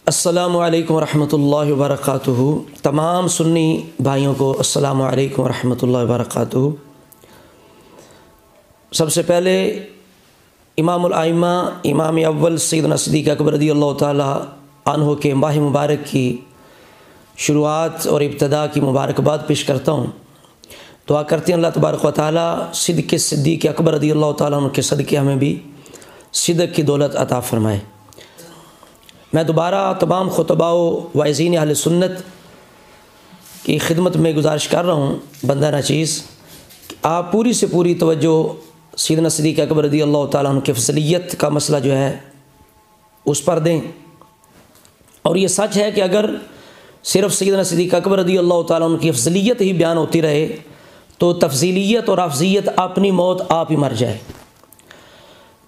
السلام علیکم ورحمۃ اللہ وبرکاتہ۔ تمام سنی بھائیوں کو السلام علیکم ورحمۃ اللہ وبرکاتہ۔ سب سے پہلے امام الائمہ امام اول سیدنا صدیق اکبر رضی اللہ تعالی عنہ کے ماہ مبارک کی شروعات اور ابتدا کی مبارکباد پیش کرتا ہوں۔ دعا کرتے ہیں اللہ تبارک و تعالی صدیق اکبر رضی اللہ تعالیٰ عنہ کے صدقے ہمیں بھی صدق کی دولت عطا فرمائے۔ میں دوبارہ تمام خطباء و واعظین اہل سنت کی خدمت میں گزارش کر رہا ہوں بندہ ناچیز کہ آپ پوری سے پوری توجہ سیدنا صدیق اکبر رضی اللہ تعالیٰ عنہ کی فضیلت کا مسئلہ جو ہے اس پر دیں۔ اور یہ سچ ہے کہ اگر صرف سیدنا صدیق اکبر رضی اللہ تعالیٰ عنہ کی فضیلت ہی بیان ہوتی رہے تو تفضیلیت اور افضیت اپنی موت آپ ہی مر جائے۔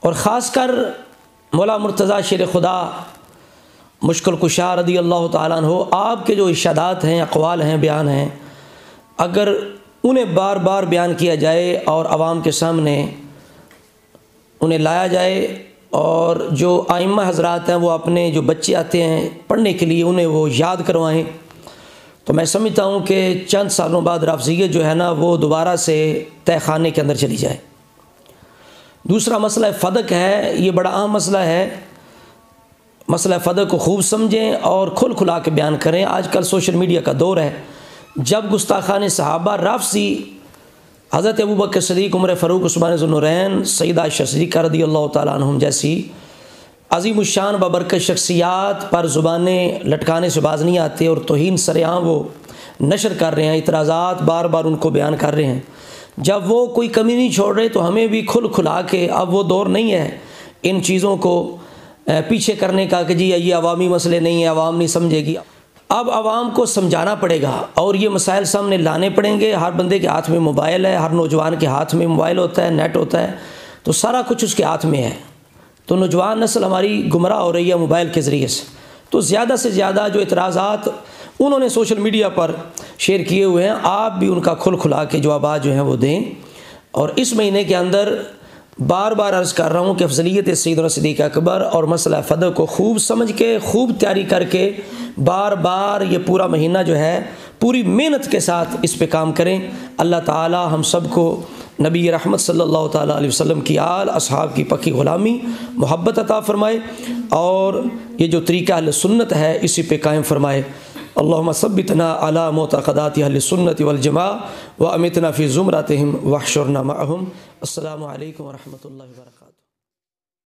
اور خاص کر مولا مرتضیٰ شیر خدا مشکل کشا رضی اللہ تعالیٰ عنہ، آپ کے جو ارشادات ہیں، اقوال ہیں، بیان ہیں، اگر انہیں بار بار بیان کیا جائے اور عوام کے سامنے انہیں لایا جائے اور جو ائمہ حضرات ہیں وہ اپنے جو بچے آتے ہیں پڑھنے کے لیے انہیں وہ یاد کروائیں تو میں سمجھتا ہوں کہ چند سالوں بعد رافضیت جو ہے نا وہ دوبارہ سے تہ خانے کے اندر چلی جائے۔ دوسرا مسئلہ فدق ہے، یہ بڑا اہم مسئلہ ہے۔ مسئلہ فدق کو خوب سمجھیں اور کھل کھلا کے بیان کریں۔ آج کل سوشل میڈیا کا دور ہے، جب گستاخان صحابہ رافضی حضرت ابوبکر صدیق، عمر فاروق، عثمان ذو النورین، سیدہ عائشہ صدیقہ رضی اللہ تعالیٰ عنہم جیسی عظیم الشان بابرکت شخصیات پر زبانیں لٹکانے سے باز نہیں آتے اور توہین سرعام وہ نشر کر رہے ہیں، اعتراضات بار بار ان کو بیان کر رہے ہیں۔ جب وہ کوئی کمی نہیں چھوڑ رہے تو ہمیں بھی کھل کھلا کے، اب وہ دور نہیں ہے ان چیزوں کو پیچھے کرنے کا کہ جی یہ عوامی مسئلے نہیں ہیں، عوام نہیں سمجھے گی۔ اب عوام کو سمجھانا پڑے گا اور یہ مسائل سامنے لانے پڑیں گے۔ ہر بندے کے ہاتھ میں موبائل ہے، ہر نوجوان کے ہاتھ میں موبائل ہوتا ہے، نیٹ ہوتا ہے، تو سارا کچھ اس کے ہاتھ میں ہے۔ تو نوجوان نسل ہماری گمراہ ہو رہی ہے موبائل کے ذریعے سے، تو زیادہ سے زیادہ جو اعتراضات انہوں نے سوشل میڈیا پر شیئر کیے ہوئے ہیں آپ بھی ان کا کھل کھلا کے جوابات جو ہیں وہ دیں۔ اور اس مہینے کے اندر بار بار عرض کر رہا ہوں کہ افضلیت سیدنا صدیق اکبر اور مسئلہ فدق کو خوب سمجھ کے، خوب تیاری کر کے بار بار یہ پورا مہینہ جو ہے پوری محنت کے ساتھ اس پہ کام کریں۔ اللہ تعالی ہم سب کو نبی رحمت صلی اللہ تعالیٰ علیہ وسلم کی آل اصحاب کی پکی غلامی محبت عطا فرمائے اور یہ جو طریقہ اہل سنت ہے اسی پہ قائم فرمائے۔ اللہم ثبتنا علی معتقدات اہل سنت والجماعہ وامتنا فی زمرتہم واحشرنا معہم۔ السلام علیکم ورحمۃ اللہ وبرکاتہ۔